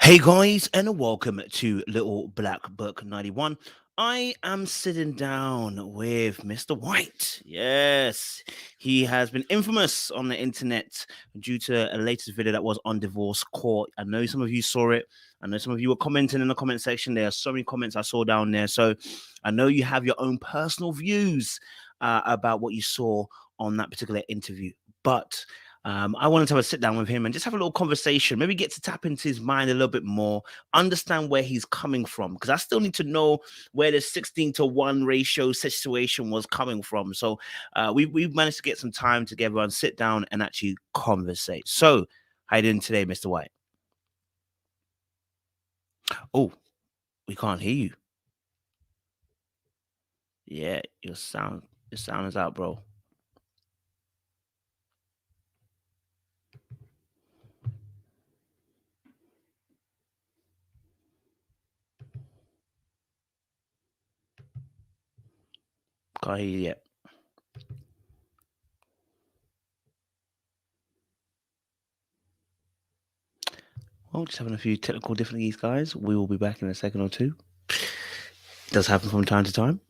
Hey guys, and welcome to Little Black Book 91. I am sitting down with Mr. White. Yes, he has been infamous on the internet due to a latest video that was on divorce court. I know some of you saw it. I know some of you were commenting in the comment section. There are so many comments I saw down there. So I know you have your own personal views about what you saw on that particular interview. But I wanted to have a sit down with him and just have a little conversation, maybe get to tap into his mind a little bit more, understand where he's coming from, because I still need to know where the 16-to-1 ratio situation was coming from. So we've managed to get some time together and sit down and actually conversate. So, how you doing today, Mr. White? Oh, we can't hear you. Yeah, your sound is out, bro. Can't hear you yet. Well, just having a few technical difficulties, guys. We will be back in a second or two. It does happen from time to time.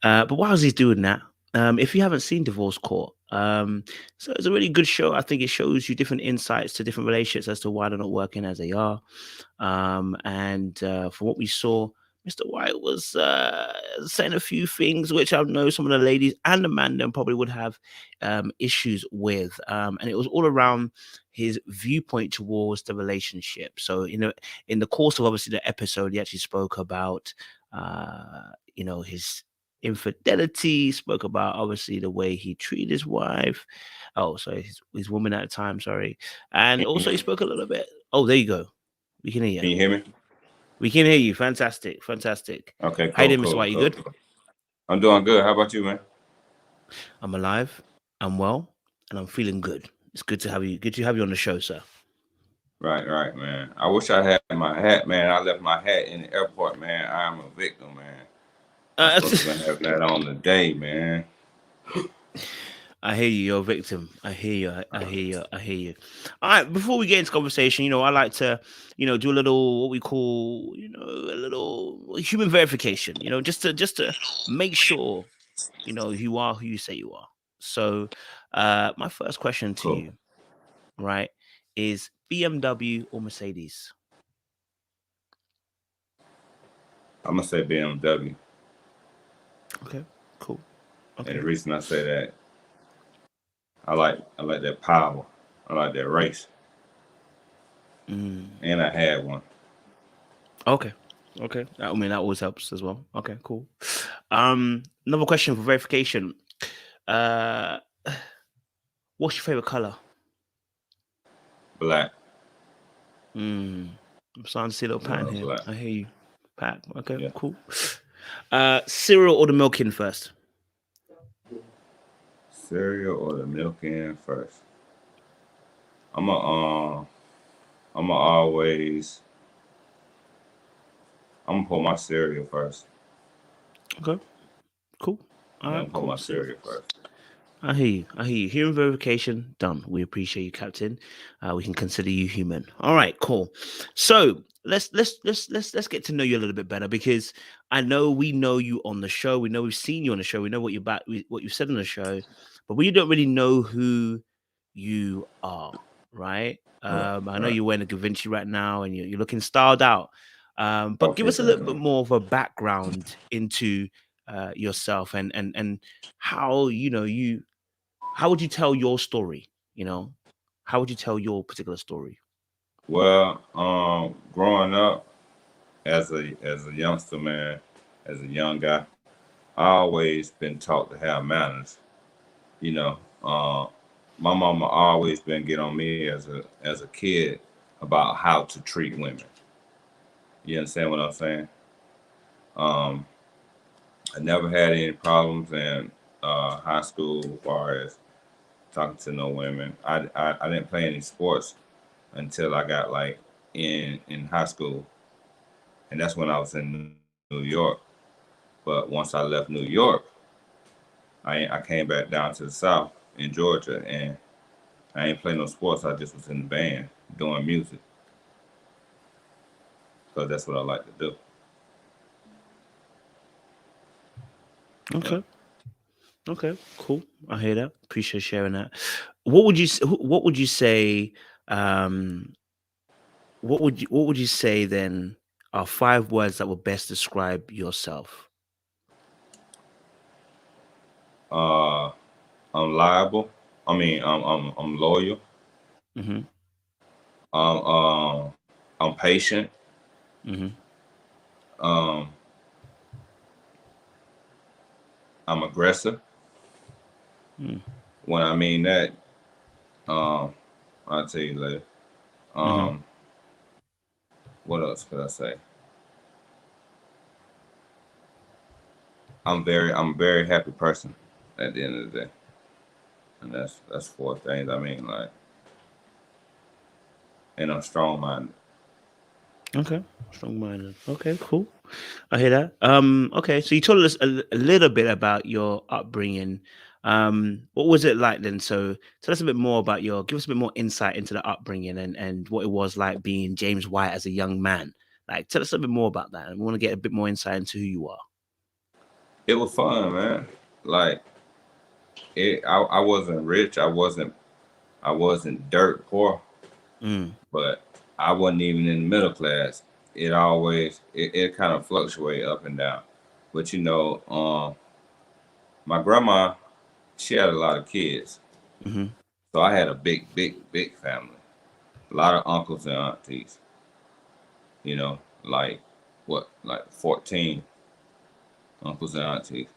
But whilst he's doing that, if you haven't seen Divorce Court, so it's a really good show. I think it shows you different insights to different relationships as to why they're not working as they are. And from what we saw, Mr. White was saying a few things which I know some of the ladies and the man then probably would have issues with. And it was all around his viewpoint towards the relationship. So, in the course of obviously the episode, he actually spoke about, his infidelity, spoke about obviously the way he treated his wife. Oh, sorry, his woman at the time, sorry. And also he spoke a little bit. Oh, there you go. We can hear Can you. you hear me? We can hear you. Fantastic. Fantastic. Okay, How you cool, doing, Mr. cool, White? You cool. good? I'm doing good. How about you, man? I'm alive. I'm well, and I'm feeling good. It's good to have you. Good to have you on the show, sir. Right, man. I wish I had my hat, man. I left my hat in the airport, man. I'm a victim, man. I'm Uh, supposed to have that on today, man. I hear you. You're a victim. I hear you. I hear you. I hear you. All right. Before we get into conversation, I like to, do a little what we call, a little human verification. Just to make sure, you are who you say you are. So, my first question to Cool. you, right, is BMW or Mercedes? I'm gonna say BMW. Okay. Cool. And the Okay. reason I say that, I like that power. I like that race. Mm. And I had one. Okay. Okay. I mean, that always helps as well. Okay. Cool. Another question for verification. Uh, what's your favorite color? Black. I'm starting to see a little pattern Love here. black. I hear you. Pat. Okay. Yeah. Cool. Cereal or the milk in first? Cereal or the milk in first. I'm a I'm a always I'm gonna put my cereal first. Okay. Cool. All Yeah, I'm right. gonna put Cool. my So cereal first. I hear you. I hear you. Human verification done. We appreciate you, Captain. We can consider you human. All right, cool. So let's get to know you a little bit better because I know we know you on the show. We know we've seen you on the show. We know what what you've said on the show, but we don't really know who you are, right? Right, I know right. you're wearing a Da Vinci right now and you're looking styled out. But give Okay, us a little thank bit you. more of a background into yourself and how how would you tell your story? How would you tell your particular story? Well, growing up as a youngster, man, as a young guy, I always been taught to have manners. You know, uh, my mama always been get on me as a kid about how to treat women. You understand what I'm saying? Um, I never had any problems in high school as far as talking to no women. I didn't play any sports until I got like in high school, and that's when I was in New York. But once I left New York, I came back down to the South in Georgia, and I ain't play no sports. I just was in the band doing music. because that's what I like to do. Yeah. Okay. Okay. Cool. I hear that. Appreciate sharing that. What would you say? Um, what would you say then are 5 words that will best describe yourself? Uh, I'm liable. I mean, I'm loyal. Mm-hmm. I'm I'm patient. Mm-hmm. Um, I'm aggressive. Mm, When I mean that, um, I'll tell you later. mm-hmm. Um, what else could I say? I'm a very happy person at the end of the day, and that's 4 things. I mean, like, and I'm strong minded. Okay. Strong-minded. Okay. Cool. I hear that. Okay. So you told us a little bit about your upbringing. What was it like then? So tell us a bit more about give us a bit more insight into the upbringing and what it was like being James White as a young man. Like, tell us a bit more about that. And we want to get a bit more insight into who you are. It was fun, man. Like I wasn't rich. I wasn't dirt poor, Mm, but I wasn't even in the middle class. It kind of fluctuated up and down. But my grandma, she had a lot of kids, mm-hmm, so I had a big family. A lot of uncles and aunties. You know, like like 14 uncles and aunties.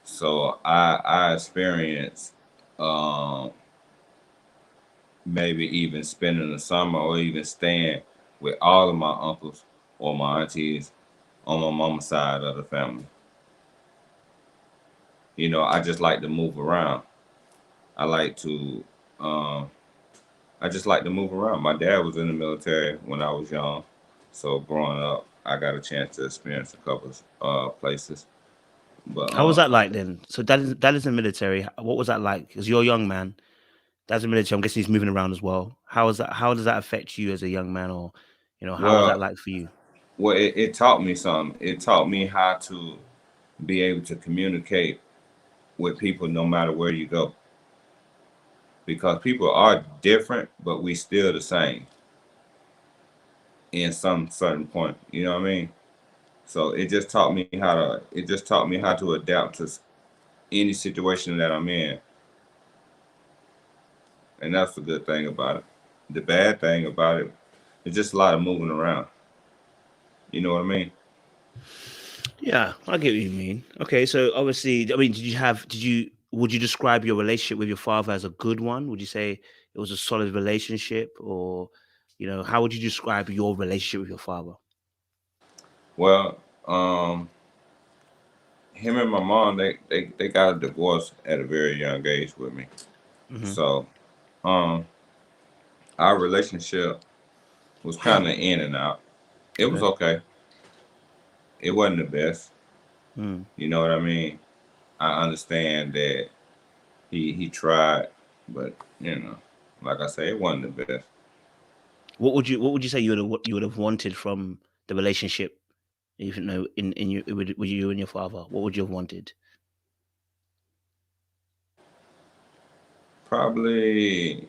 So I experienced um, maybe even spending the summer or even staying with all of my uncles or my aunties on my mama's side of the family. I just like to move around. I like to, um, I just like to move around. My dad was in the military when I was young, so growing up, I got a chance to experience a couple of places. But how was that like then? So that is in the military. What was that like? Because you're a young man. That's in the military. I'm guessing he's moving around as well. How is that? How does that affect you as a young man, or how was that well, like for you? it taught me something. It taught me how to be able to communicate with people no matter where you go, because people are different, but we still the same in some certain point. You know what I mean? So it just taught me how to adapt to any situation that I'm in, and that's the good thing about it. The bad thing about it is just a lot of moving around. You know what I mean? Yeah, I get what you mean. Okay, so obviously, I mean, would you describe your relationship with your father as a good one? Would you say it was a solid relationship, or, how would you describe your relationship with your father? Well, um, him and my mom, they got a divorce at a very young age with me. Hmm. So, um, our relationship was kind of in and out. It was Okay. okay. It wasn't the best. Mm. You know what I mean? I understand that he tried, but like I say, it wasn't the best. What would you say you would have wanted from the relationship, even though in you with you and your father? What would you have wanted? Probably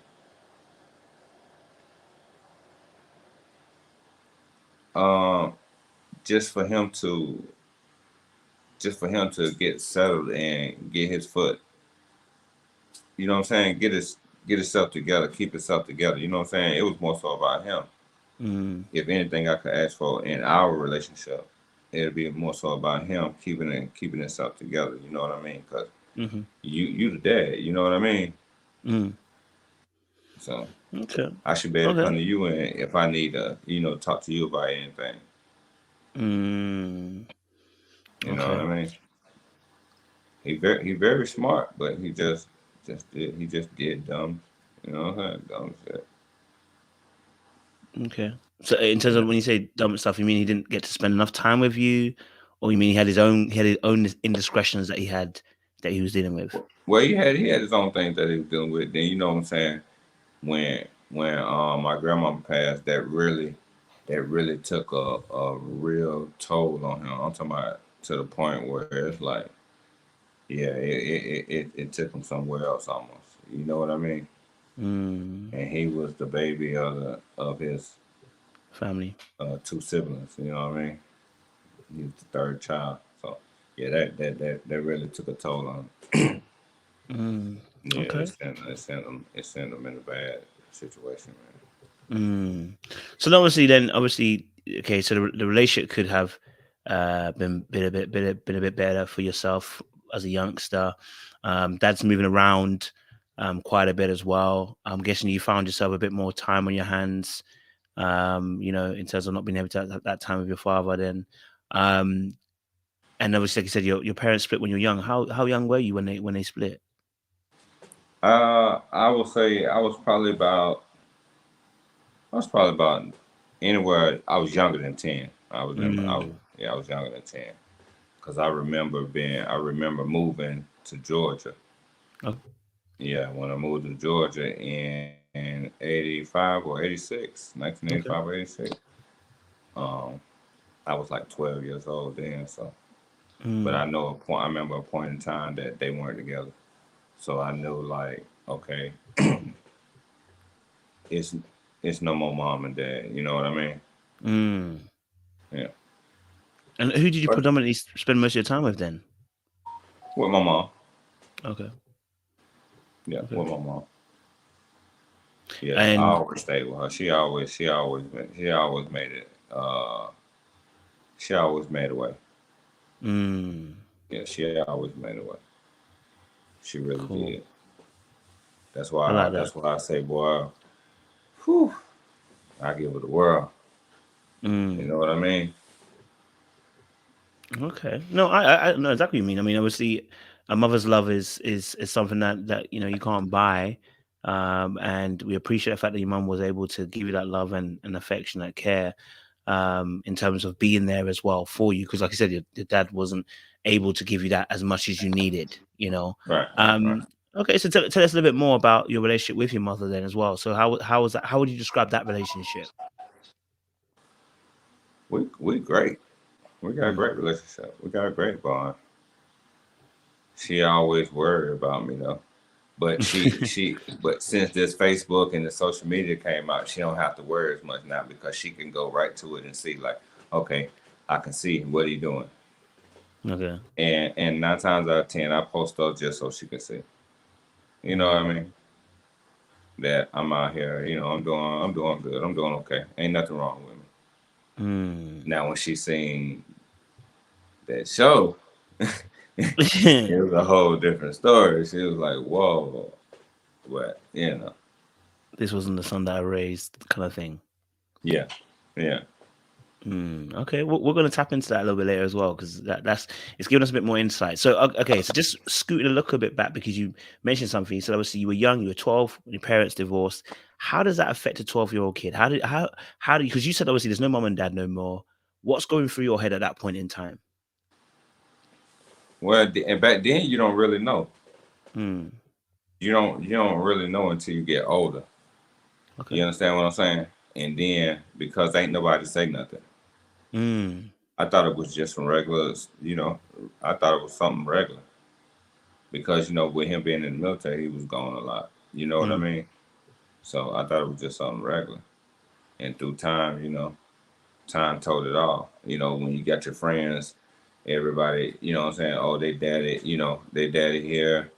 um just for him to get settled and get his foot. You know what I'm saying? Get himself together, keep himself together. You know what I'm saying? It was more so about him. Mm. If anything I could ask for in our relationship, it'd be more so about him keeping himself together. You know what I mean? Because Hmm. you the dad. You know what I mean? Mm. So Okay. I should be able to Okay. come to you and if I need to, talk to you about anything. Mm. You know what Okay. I mean? He very smart, but he just did dumb. You know what I'm saying? Dumb shit. Okay. So in terms of Yeah. when you say dumb stuff, you mean he didn't get to spend enough time with you, or you mean he had his own indiscretions that he was dealing with? Well, he had his own things that he was dealing with. Then you know what I'm saying? When my grandmama passed, that really that really took a real toll on him. I'm talking about to the point where it's like, yeah, it took him somewhere else almost. You know what I mean? Mm, And he was the baby of his family. two siblings. You know what I mean? He was the third child. So yeah, that really took a toll on him. Mm, Yeah, okay. it sent him in a bad situation, man. Mm. So then obviously, okay. So the relationship could have been a bit better for yourself as a youngster. Dad's moving around quite a bit as well. I'm guessing you found yourself a bit more time on your hands. In terms of not being able to have that time with your father. Then, um, and obviously, like you said, your parents split when you were young. How young were you when they split? I would say I was probably about anywhere. I was younger than 10. Mm. I was younger than 10. Cause I remember moving to Georgia. Oh, Yeah, when I moved to Georgia in 85 or 86, 1985 okay. or 86. Um, I was like 12 years old then. So, but Mm. I remember a point in time that they weren't together. So I knew like, okay, it's it's no more mom and dad. You know what I mean? Mm. Yeah. And who did you But predominantly spend most of your time with then? with my mom. Okay. Yeah, Okay. with my mom. Yeah, I And always stayed with her. She always made it. She always made a way. mm, Yeah, she always made a way. She really did. cool. I like that. That's why I say, boy, whew, I give her the world. You Mm. know what I mean? Okay. No, I know exactly what you mean. I mean, obviously, a mother's love is something that you can't buy. And we appreciate the fact that your mum was able to give you that love and affection, that care, in terms of being there as well for you. Because, like I said, your dad wasn't able to give you that as much as you needed. You know. Right, right. Um, okay, so tell us a little bit more about your relationship with your mother then as well. So how was that? How would you describe that relationship? We great. We got a Mm. great relationship. We got a great bond. She always worried about me though. But but since this Facebook and the social media came out, she don't have to worry as much now because she can go right to it and see like, okay, I can see what he doing. Okay. And 9 times out of 10 I post those just so she can see. You know what I Mm. mean? That I'm out here, I'm doing good. I'm doing okay. Ain't nothing wrong with me. Mm. Now when she seen that show, it was a whole different story. She was like, whoa, but This wasn't the son that I raised, kind of thing. yeah, yeah. Mm, okay, we're going to tap into that a little bit later as well because that's it's giving us a bit more insight. So, okay, so just scooting a little bit back because you mentioned something. You said obviously you were young, you were 12 when your parents divorced. How does that affect a 12-year-old kid? How do you? Because you said obviously there's no mom and dad no more. What's going through your head at that point in time? Well, and back then you don't really know. Mm, You don't really know until you get older. okay. You understand what I'm saying? And then because ain't nobody say nothing, Mm, I thought it was just some regular. You know, I thought it was something regular because with him being in the military, he was gone a lot. You know what I mm, mean? So I thought it was just something regular. And through time, time told it all. When you got your friends, everybody, what I'm saying, oh, they daddy here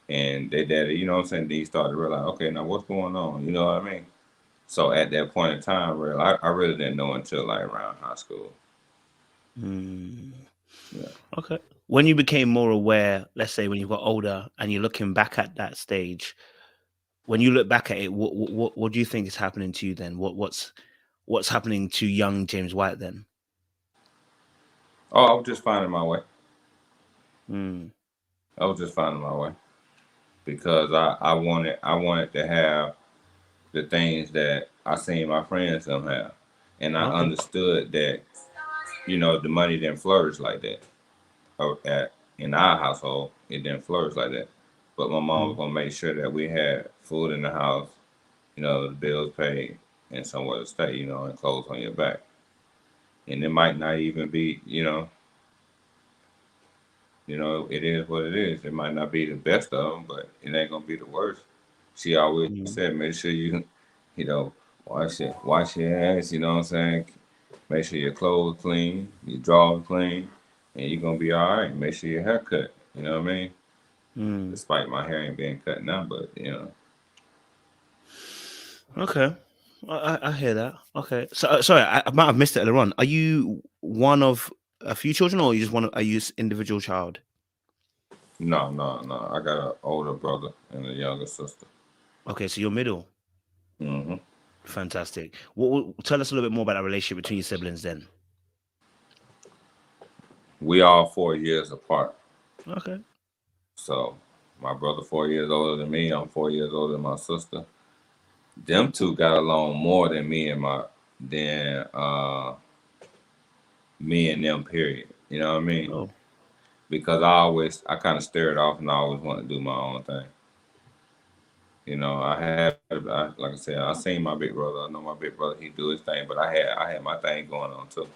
and they daddy, what I'm saying, then you start to realize, okay, now what's going on? You know what I mean? So at that point in time, I really didn't know until like around high school. mm. Yeah. Okay. When you became more aware, let's say when you got older and you're looking back at that stage, when you look back at it, what do you think is happening to you then? What's happening to young James White then? Oh, I was just finding my way. Mm. I was just finding my way because I wanted to have the things that I seen my friends them have, and I Okay. understood that the money didn't flourish like that. At in our household, it didn't flourish like that. But my mom was Mm. gonna make sure that we had food in the house, the bills paid, and somewhere to stay, and clothes on your back. And it might not even be, it is what it is. It might not be the best of them, but it ain't gonna be the worst. She always Mm. said, make sure you, you know, wash your ass. You know what I'm saying? Make sure your clothes clean, your drawers clean, and you're gonna be all right. Make sure your hair cut. You know what I mean? Mm. Despite my hair ain't being cut now, but Okay. I hear that. Okay. So sorry, I might have missed it earlier on. Are you one of a few children, or are you just one of? Are you individual child? no, no, no. I got an older brother and a younger sister. Okay, so you're middle. hmm Fantastic. Tell us a little bit more about that relationship between your siblings then. We all 4 years apart. Okay. So my brother 4 years older than me. I'm 4 years older than my sister. Them two got along more than than me and them. Period. You know what I mean? Oh. Because I kind of stared off and I always wanted to do my own thing. Like I said, I seen my big brother. I know my big brother. He do his thing, but I had my thing going on too.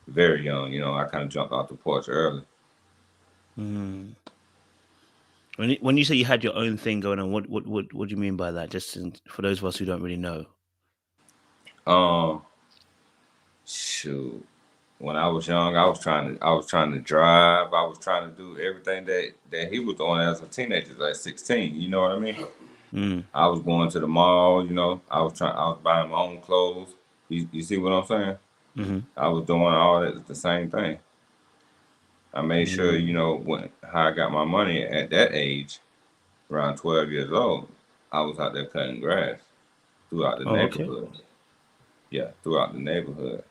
Very young, I kind of jumped off the porch early. Mm. When you say you had your own thing going on, what do you mean by that? For those of us who don't really know. Um, Shoot. When I was young, I was trying to drive. I was trying to do everything that he was doing as a teenager, like 16. You know what I mean? Mm. I was going to the mall. I was buying my own clothes. You see what I'm saying? Mm-hmm. I was doing all that the same thing. I made sure, Mm. how I got my money at that age, around 12 years old, I was out there cutting grass throughout the Oh, okay. neighborhood. Yeah, throughout the neighborhood.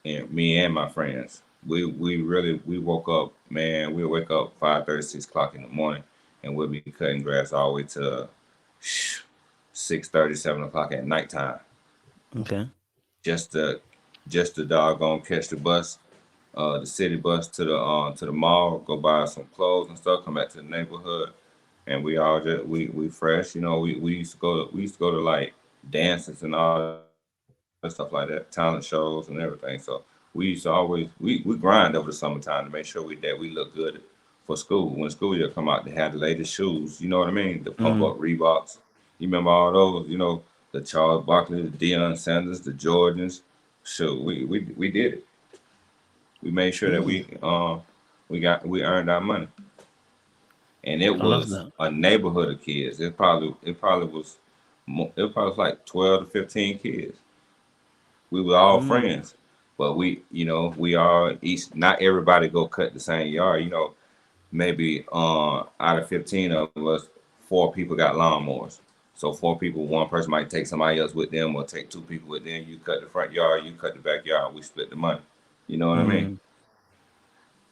And me and my friends, we woke up, man. We wake up 5:30, 6 o'clock in the morning, and we'll be cutting grass all the way to 6:30, 7 o'clock at nighttime, Okay. just to just to doggone catch the bus, the city bus to the mall, go buy some clothes and stuff, come back to the neighborhood, and we all just we fresh. We used to go to like dances and all that stuff like that, talent shows and everything. So we used to always we grind over the summertime to make sure that we look good for school. When school year come out, they had the latest shoes. You know what I mean? The pump up Mm. Reeboks. You remember all those? The Charles Barkley, the Deion Sanders, the Jordans. Shoot, we did it. We made sure that Mm. we earned our money, and it I love was that. a neighborhood of kids. It probably was like 12 to 15 kids. We were all Mm. friends, but we all each not everybody go cut the same yard. Maybe out of 15 of us, 4 people got lawnmowers. So 4 people, one person might take somebody else with them, or take 2 people with them. You cut the front yard, you cut the backyard. We split the money. You know what I mean? Mm.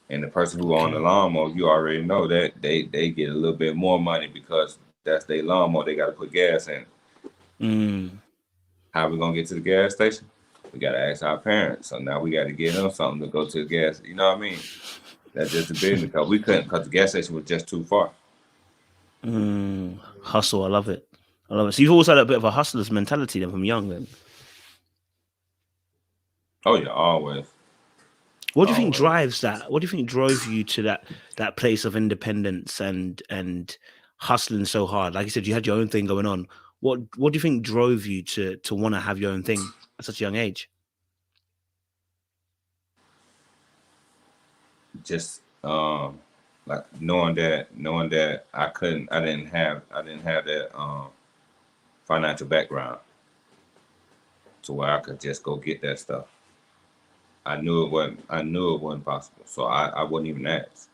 And the person who owned the Okay. lawnmower, you already know that they get a little bit more money because that's their lawnmower. They got to put gas in. Mm. How we gonna get to the gas station? We gotta ask our parents. So now we got to get them something to go to the gas. You know what I mean? That's just the business because we couldn't, because the gas station was just too far. Mm. Hustle. I love it. I love it. So you've always had a bit of a hustler's mentality then from young. Then, Oh yeah, always, what do you think always. drives that? What do you think drove you to that place of independence and hustling so hard? Like you said, you had your own thing going on. What do you think drove you to want to have your own thing at such a young age? Just like knowing that I didn't have that financial background to where I could just go get that stuff. I knew it wasn't possible, so I wouldn't even ask.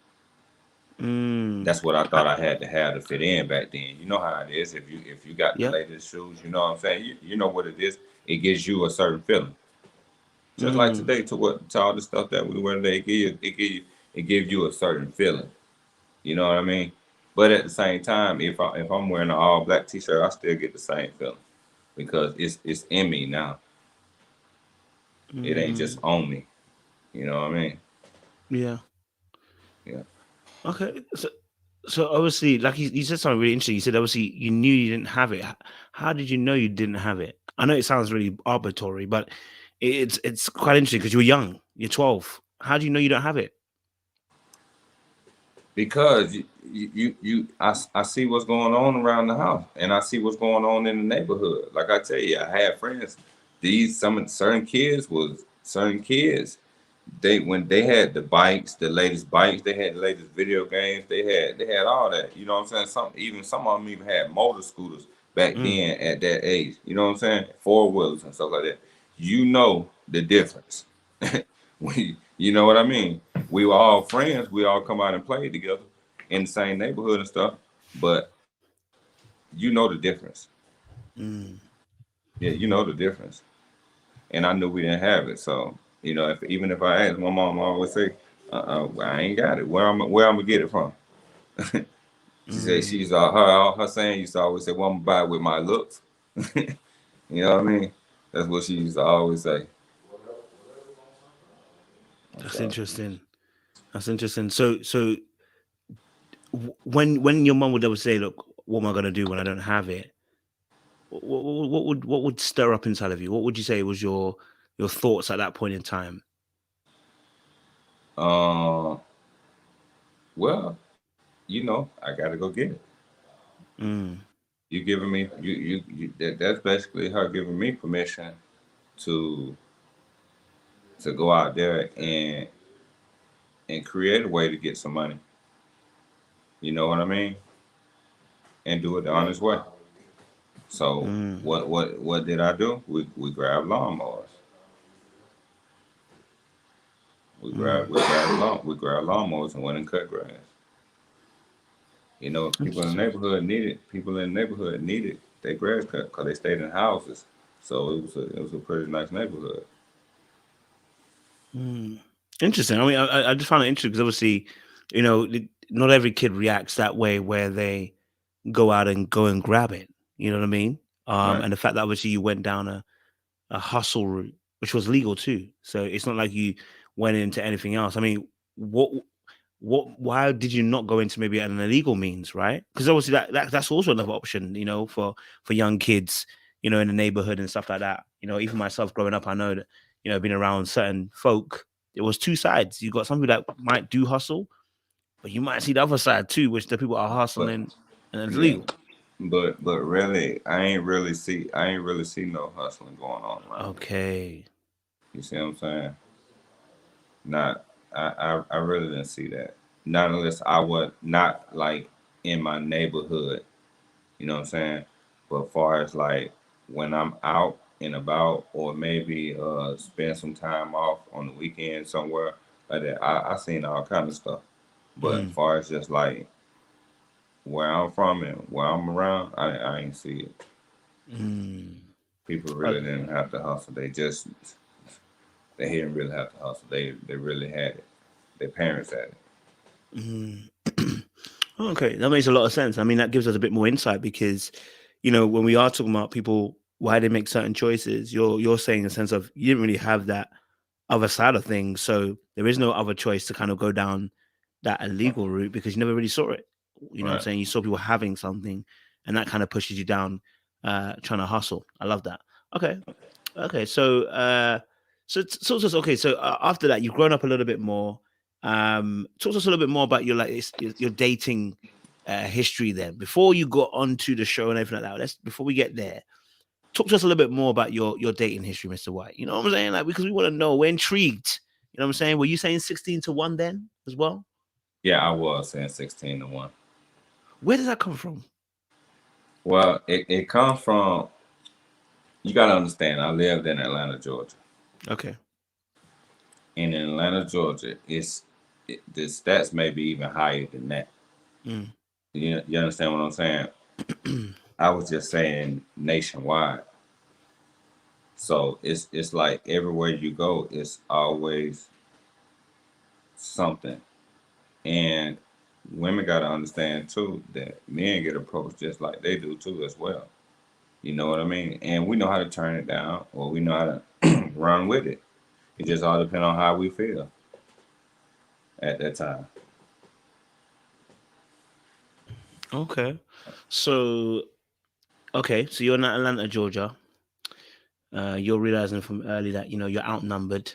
Mm. That's what I I, thought I had to have to fit in back then. You know how it is. If you got the yep. latest shoes, you know what I'm saying. You know what it is. It gives you a certain feeling. Just like Mm. today, to all the stuff that we wear today, it gives you a certain feeling. You know what I mean? But at the same time, if I'm wearing an all black T-shirt, I still get the same feeling because it's in me now. It ain't just Mm. on me. You know what I mean? Yeah. Yeah. Okay. So obviously, like you said something really interesting. You said obviously you knew you didn't have it. How did you know you didn't have it? I know it sounds really arbitrary, but it's quite interesting because you're young. You're 12. How do you know you don't have it? Because I see what's going on around the house, and I see what's going on in the neighborhood. Like I tell you, I had friends. Certain kids. They when they had the bikes, the latest bikes, they had the latest video games. They had all that. You know what I'm saying? Some of them even had motor scooters back Mm, then at that age. You know what I'm saying? Four wheelers and stuff like that. You know the difference. You know what I mean? We were all friends. We all come out and play together in the same neighborhood and stuff. But you know the difference. mm. Yeah, you know the difference. And I knew we didn't have it. So even if I asked, my mom always say, I ain't got it. Where I'm gonna get it from?" She said Mm, her saying used to always say, "Well, I'm gonna buy it with my looks." You know what I mean? That's what she used to always say. that's So, interesting. That's interesting. So when your mom would ever say, "Look, what am I gonna do when I don't have it?" What would stir up inside of you? What would you say was your thoughts at that point in time? uh, well, I gotta go get it. Mm, You giving me that's basically her giving me permission to go out there and create a way to get some money. You know what I mean? And do it the honest way. So mm, what did I do? We grabbed lawnmowers. mm. We grabbed lawnmowers and went and cut grass. People in the Interesting. neighborhood needed their grass cut because they stayed in houses. So it was a pretty nice neighborhood. Mm. Interesting. I mean, I just found it interesting because obviously, not every kid reacts that way where they go and grab it. You know what I mean? Right. And the fact that obviously you went down a hustle route, which was legal too. So it's not like you went into anything else. I mean, what why did you not go into maybe an illegal means, right? Because obviously that's also another option, for young kids, in the neighborhood and stuff like that. Even myself growing up, I know that, being around certain folk, there was two sides. You got some people that might do hustle, but you might see the other side too, which the people are But hustling and it's yeah, legal. but really, I ain't really see no hustling going on around here. Okay. You see what I'm saying? Not I really didn't see that. Not unless I was not like in my neighborhood. You know what I'm saying? But far as like when I'm out and about, or maybe spend some time off on the weekend somewhere like that, I seen all kind of stuff. But Mm, far as just like where I'm from and where I'm around, I ain't see it. mm. People Uh, really didn't have to hustle. They didn't really have to hustle. They really had it. Their parents had it. mm. Okay, that makes a lot of sense. I mean, that gives us a bit more insight because, when we are talking about people why they make certain choices, you're saying in the sense of you didn't really have that other side of things, so there is no other choice to kind of go down that illegal route because you never really saw it. You know what I'm Right. saying? You saw people having something, and that kind of pushes you down, trying to hustle. I love that. Okay, okay. Okay. So after that, you've grown up a little bit more. Talk to us a little bit more about your dating history. Then, before you got onto the show and everything like that, before we get there, talk to us a little bit more about your dating history, Mr. White. You know what I'm saying? Like, because we want to know. We're intrigued. You know what I'm saying? Were you saying 16 to 1 then as well? Yeah, I was saying 16 to 1. Where does that come from? Well, it comes from, you got to understand, I lived in Atlanta, Georgia. Okay. And in Atlanta, Georgia, the stats may be even higher than that. Mm. You understand what I'm saying? I was just saying nationwide. So it's like everywhere you go, it's always something. And women got to understand too that men get approached just like they do too as well. You know what I mean? And we know how to turn it down, or we know how to run with it. It just all depends on how we feel at that time. Okay. So, okay. So you're in Atlanta, Georgia. you're realizing from early that you're outnumbered.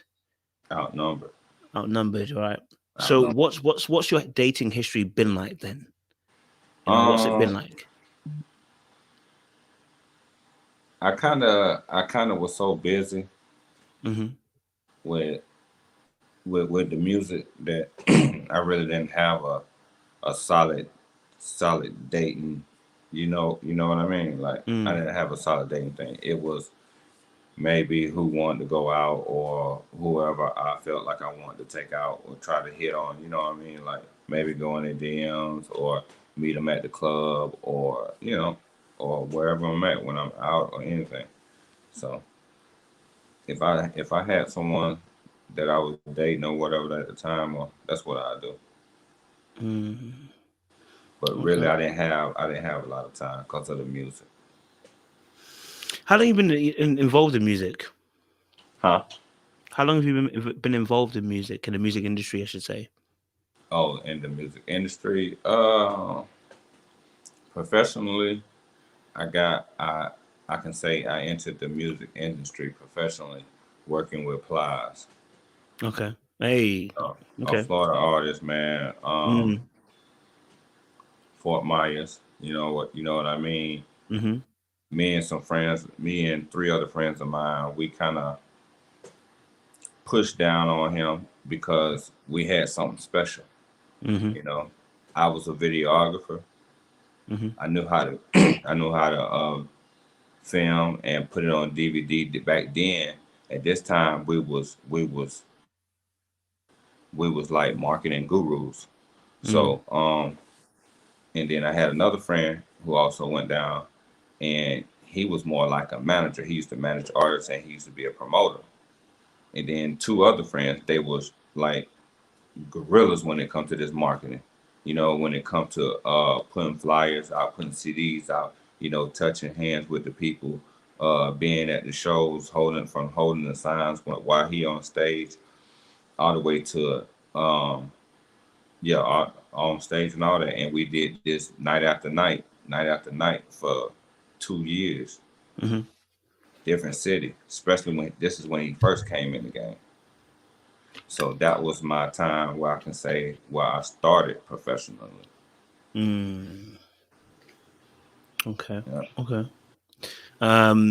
Outnumbered. Outnumbered, right? So Outnumbered. what's your dating history been like then? What's it been Um, like? I kind of was so busy Mm-hmm. with with the music that I really didn't have a solid dating. You know what I mean? Like I Mm, didn't have a solid dating thing. It was maybe who wanted to go out or whoever I felt like I wanted to take out or try to hit on. You know what I mean? Like maybe go in their DMs or meet them at the club or or wherever I'm at when I'm out or anything. So if I had someone that I was dating or whatever at the time, or that's what I do. mm, But really, okay. I didn't have a lot of time because of the music. How long you been involved in music? Huh? How long have you been involved in music, in the music industry, I should say? Oh, in the music industry, professionally, I can say I entered the music industry professionally, working with Plies, Okay. Hey. a Okay. Florida artist, man. Mm, Fort Myers, you know what I mean. mm-hmm. Me and three other friends of mine, we kind of pushed down on him because we had something special. Mm-hmm. You know, I was a videographer. Mm-hmm. I knew how to I knew how to film and put it on DVD. Back then. At this time, we was like marketing gurus. Mm, So and then I had another friend who also went down, and he was more like a manager. He used to manage artists, and he used to be a promoter. And then two other friends, they was like gorillas when it comes to this marketing. When it comes to putting flyers out, putting CDs out, touching hands with the people, being at the shows, holding the signs while he on stage, all the way to on stage and all that. And we did this night after night for 2 years, mm-hmm. different city, especially when this is when he first came in the game. So that was my time where I can say where I started professionally. Mm. Okay. Yeah. Okay.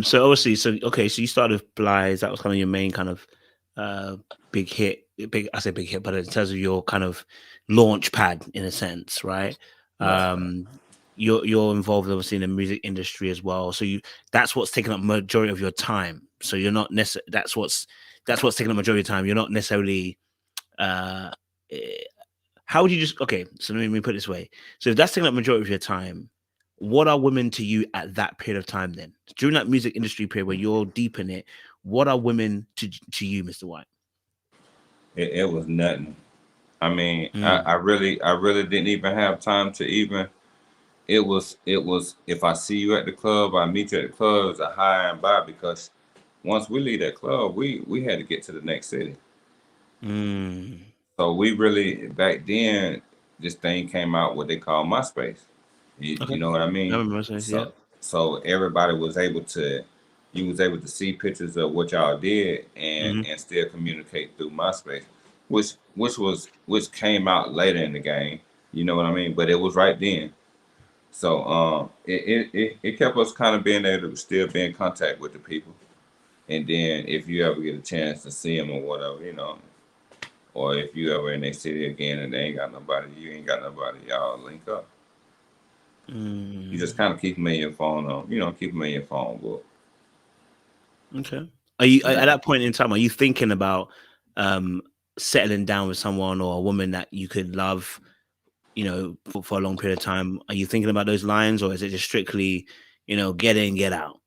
So obviously, so you started with Bly's. That was kind of your main kind of uh big hit. I say big hit, but in terms of your kind of launch pad in a sense, right? Right. Um, you're involved obviously in the music industry as well. So that's what's taking up majority of your time. So you're not necessarily that's what's taking up majority of your time. You're not necessarily uh eh, how would you just okay, so let me put it this way. So if that's taking up majority of your time, what are women to you at that period of time then? During that music industry period where you're deep in it, what are women to you, Mr. White? It was nothing. I mean, I Mm, really I really didn't even have time to even. It was if I see you at the club, I meet you at the club. It's a high and by because once we leave that club, we had to get to the next city. mm. So we really back then this thing came out what they call MySpace. You Okay. know what I I mean? remember saying, yeah. So everybody was able to you was able to see pictures of what y'all did and Hmm. and still communicate through MySpace, which came out later in the game. You know what I mean? But it was right then. So it kept us kind of being able to still be in contact with the people. And then if you ever get a chance to see them or whatever, or if you ever in their city again and they ain't got nobody, you ain't got nobody, y'all link up. You just Mm. kind of keep them in your phone, keep them in your phone book. Okay. Are you at Yeah. that point in time? Are you thinking about um settling down with someone or a woman that you could love, for a long period of time? Are you thinking about those lines, or is it just strictly, get in, get out?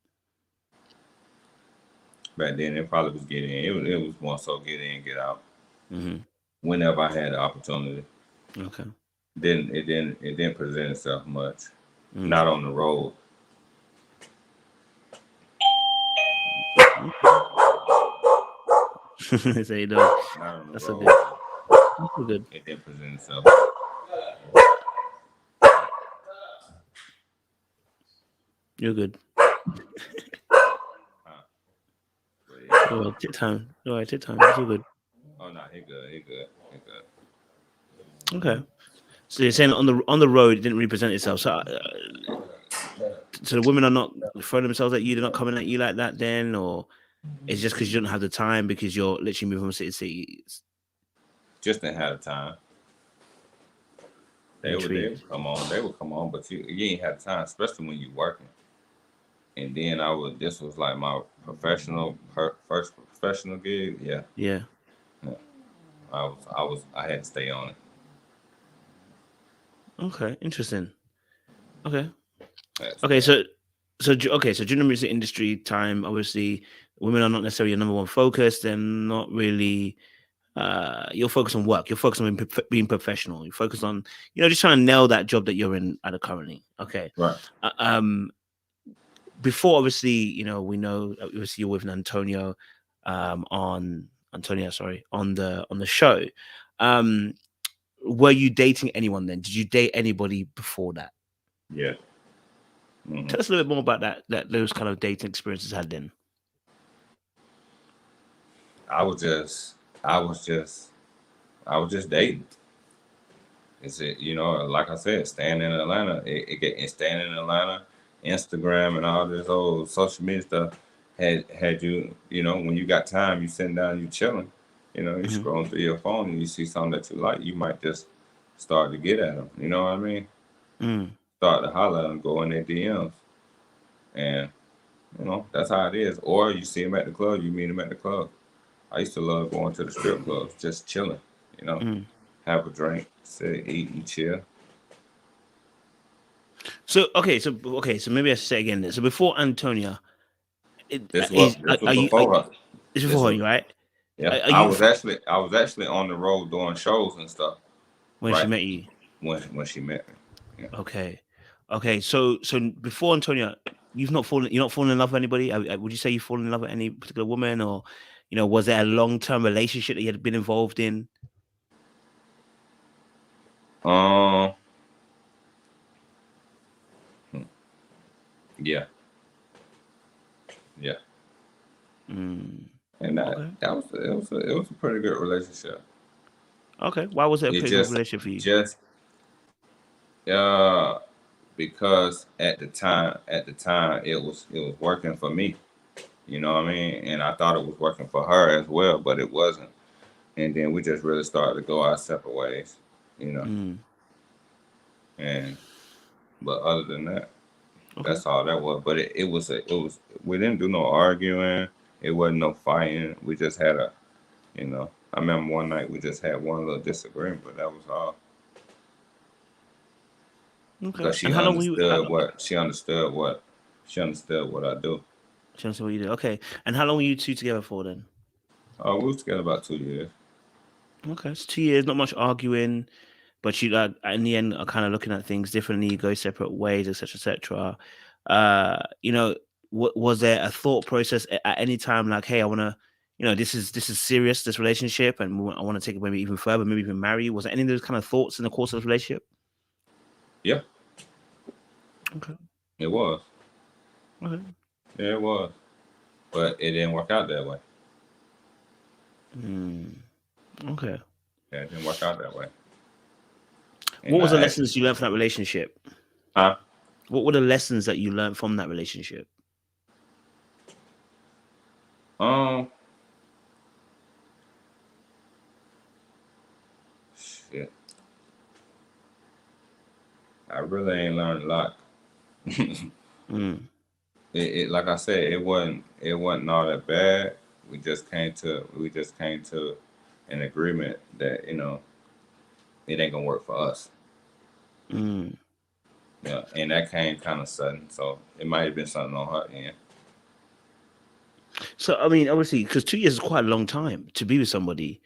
Back then, it probably was get in. It was more so get in, get out. Hmm. Whenever I had the opportunity, Okay. it didn't present itself much. Mm. Not on the road. So you know, Not on the that's a road. good. That's a good. It didn't present itself. You're good. Huh. Well, take time. All right, take time. It's all good. Oh no, he good. He good. He good. Okay. So you're saying on the road it didn't represent itself. So the women are not throwing themselves at you. They're not coming at you like that. Then, or it's just because you don't have the time because you're literally moving from city to city. Just didn't have the time. They Intrigued. would come on. They would come on, but you ain't had time, especially when you working. And then this was like my first professional gig. Yeah, Yeah. yeah. I had to stay on it. Okay. Interesting. Okay. I had to Okay. stay on it. So during the music industry time, obviously, women are not necessarily your number one focus. They're not really. You're focused on work. You're focused on being professional. You're focused on, just trying to nail that job that you're in at currently. Okay. Right. Uh, um. Before, obviously, we know obviously you're with Antonio, on Antonio, sorry, on the show. Um. Were you dating anyone then? Did you date anybody before that? Yeah. Hmm. Tell us a little bit more about those kind of dating experiences had then. I was just, I was just, I was just dating. Is it, like I said, staying in Atlanta, staying in Atlanta, Instagram and all this old social media stuff had you, when you got time, you sitting down, you chilling, you Hmm. scrolling through your phone and you see something that you like, you might just start to get at them. You know what I mean? Mm, Start to holler and go in their DMs, and that's how it is. Or you see them at the club, you meet them at the club. I used to love going to the strip clubs, just chilling, you know, mm. have a drink, sit, eat, and chill. So maybe I should say again. So before Antonia, This was are you? before her. It's This before was you, right? Yeah. Are you I was actually on the road doing shows and stuff. when she Right met you? when she met me. Yeah. Okay, okay. So before Antonia, you're not fallen in love with anybody. Would you say you've fallen in love with any particular woman, or was there a long term relationship that you had been involved in? Um. hmm, Yeah. Yeah. Mm, And okay, it was a pretty good relationship. okay. Why was it a It pretty good just relationship for you? just uh because at the time it was working for me. You know what I mean? And I thought it was working for her as well, but it wasn't. And then we just really started to go our separate ways. You know. Mm, And but other than that. okay. That's all that was. But we didn't do no arguing. It wasn't no fighting. We just had I remember one night we just had one little disagreement, but that was all Okay. because And how long were you? she understood what I do. Show us what you did. Okay. And how long were you two together for then? We was together about 2 years. Okay, it's 2 years, not much arguing, but you like in the end are kind of looking at things differently, go separate ways, etc., etc. Uh, you know, was there a thought process at any time like, hey, I want to, this is serious, this relationship, and I want to take it maybe even further, maybe even marry you? Was there any of those kind of thoughts in the course of the relationship? Yeah, Okay, it was. okay. Yeah, it was. But it didn't work out that way. Hmm. Okay. Yeah, it didn't work out that way. What And was the I actually, lessons you learned from that relationship? huh? What were the lessons that you learned from that relationship? Um, Shit. I really ain't learned a lot. Mm, Like I said, it wasn't all that bad. We just came to an agreement that it ain't gonna work for us. mm. Yeah, and that came kind of sudden, so it might have been something on her end. So I mean, obviously, because 2 years is quite a long time to be with somebody.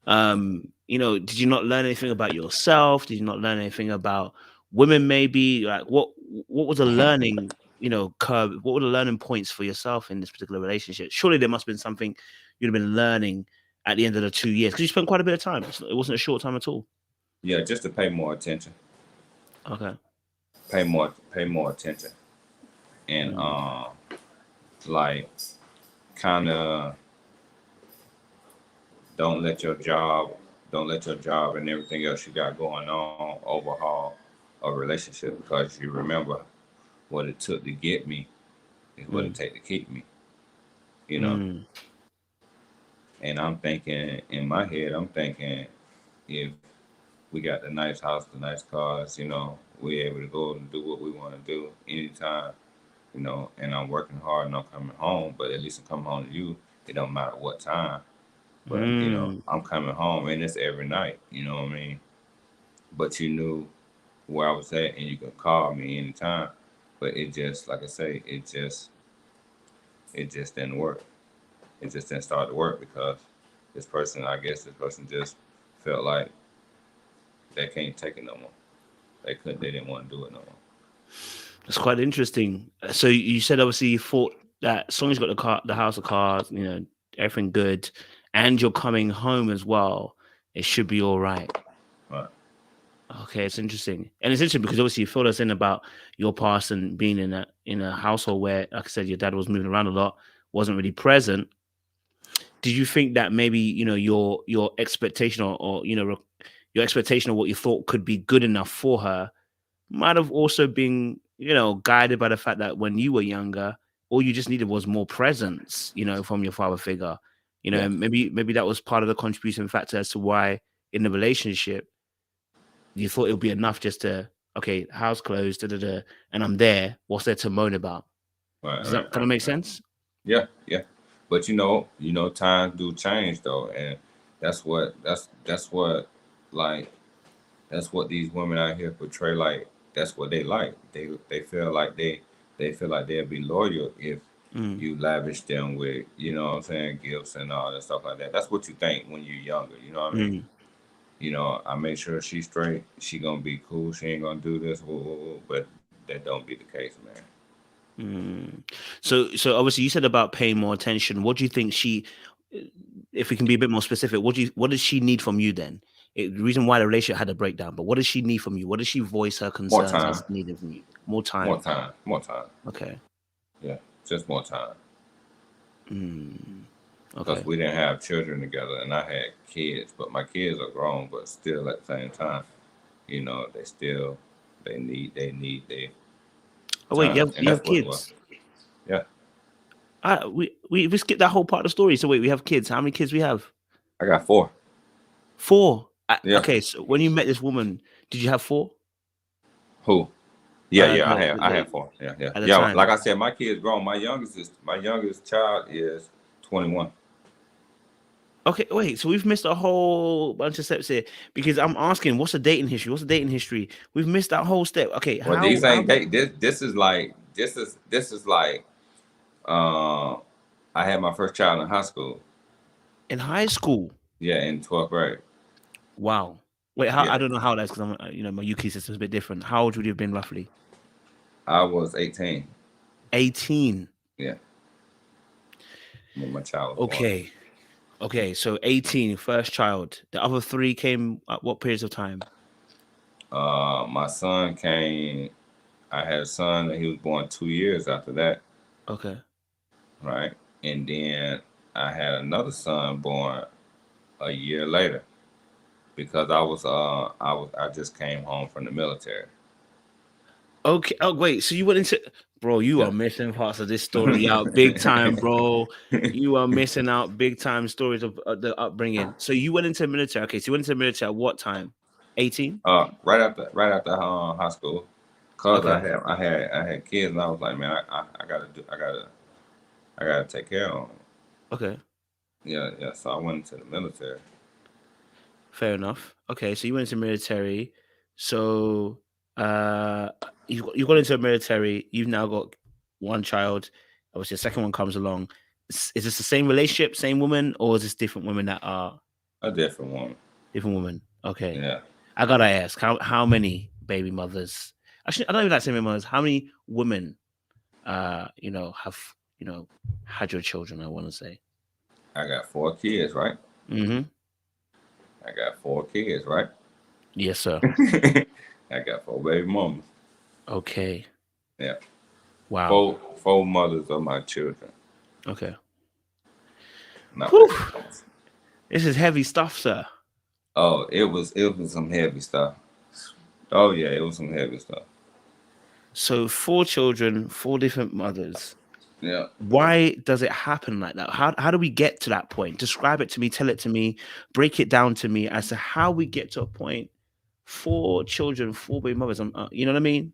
Did you not learn anything about yourself? Did you not learn anything about women? Maybe like what was the learning curve? What were the learning points for yourself in this particular relationship? Surely there must have been something you'd have been learning at the end of the 2 years because you spent quite a bit of time. It wasn't a short time at all. Yeah, just to pay more attention, Okay. pay more attention, and Mm, like kind of. don't let your job, and everything else you got going on overhaul a relationship, because you remember what it took to get me is what it take to keep me. You know, and I'm thinking in my head, I'm thinking if we got the nice house, the nice cars, we're able to go and do what we want to do anytime, and I'm working hard and I'm coming home, but at least I'm coming home to you. It don't matter what time, but I'm coming home and it's every night, you know what I mean? But you knew where I was at and you could call me anytime. But it just, like I say, it just didn't work. It just didn't start to work because I guess this person just felt like they can't take it no more. They didn't want to do it no more. That's quite interesting. So you said obviously you thought that as long as you got the house, the cars, everything good, and you're coming home as well, it should be all right. Right. Okay, it's interesting, and it's interesting because obviously you filled us in about your past and being in a household where, like I said, your dad was moving around a lot, wasn't really present. Did you think that maybe your expectation or your expectation of what you thought could be good enough for her might have also been guided by the fact that when you were younger, all you just needed was more presence, from your father figure, Yeah. and maybe that was part of the contributing factor as to why in the relationship you thought it would be enough just to, okay, house closed, and I'm there. What's there to moan about? Right. Does that kind of make sense? Yeah. But times do change though, and that's what like that's what these women out here portray. Like that's what they like. They feel like they feel like they'll be loyal if you lavish them with, what I'm saying, gifts and all that stuff like that. That's what you think when you're younger. You know what I mean? I make sure she's straight. She gonna be cool. She ain't gonna do this. Whoa, whoa, whoa. But that don't be the case, man. So obviously you said about paying more attention. What do you think if we can be a bit more specific, what does she need from you then? The reason why the relationship had a breakdown, but what does she need from you? What does she voice her concerns as needed from you? More time. More time. Okay. Yeah, just more time. Because Okay. we didn't have children together, and I had kids, but my kids are grown, but still at the same time, they need their. Oh wait, time. you have kids? Yeah. We skipped that whole part of the story. So wait, we have kids. How many kids we have? I got 4. 4. Yeah. Okay, so when you met this woman, did you have 4? Who? Yeah, I have 4. Yeah. At the Yeah, time. like I said, my kids grown. My youngest child is 21. Okay, wait. So we've missed a whole bunch of steps here because I'm asking, what's the dating history? What's the dating history? We've missed that whole step. Okay, Well, these ain't this is like I had my first child in high school. In high school? Yeah, in 12th grade. Wow. Wait, how? Yeah. I don't know how that's because I'm, my UK system is a bit different. How old would you have been roughly? I was 18. 18. Yeah. When my child was born. Okay, so 18, first child. The other 3 came at what periods of time? My son came. I had a son, and he was born 2 years after that. Okay. Right, and then I had another son born a year later because I just came home from the military. Okay. Oh wait, so you went into you are missing parts of this story out big time, bro. You are missing out big time stories of the upbringing. So you went into the military. Okay, so you went into the military at what time? 18? Right after high school, cause Okay. I had kids, and I was like, man, I gotta take care of them. Okay. Yeah. So I went into the military. Fair enough. Okay, so you went into the military. So you got into the military. You've now got 1 child. Obviously, the second one comes along. Is this the same relationship, same woman, or is this different women that are A different woman? Different woman. Okay. Yeah. I gotta ask, how many baby mothers? Actually, I don't even like saying baby mothers. How many women, have had your children? I want to say. I got 4 kids, right? Mm-hmm. I got 4 kids, right? Yes, sir. I got 4 baby mamas. Okay. Yeah. Wow. 4 mothers of my children. Okay. Not This is heavy stuff, sir. Oh, it was some heavy stuff. Oh yeah, it was some heavy stuff. So 4 children, 4 different mothers. Yeah, Why does it happen like that? How do we get to that point? Describe it to me, tell it to me, break it down to me as to how we get to a point. 4 children, 4 baby mothers. You know what I mean?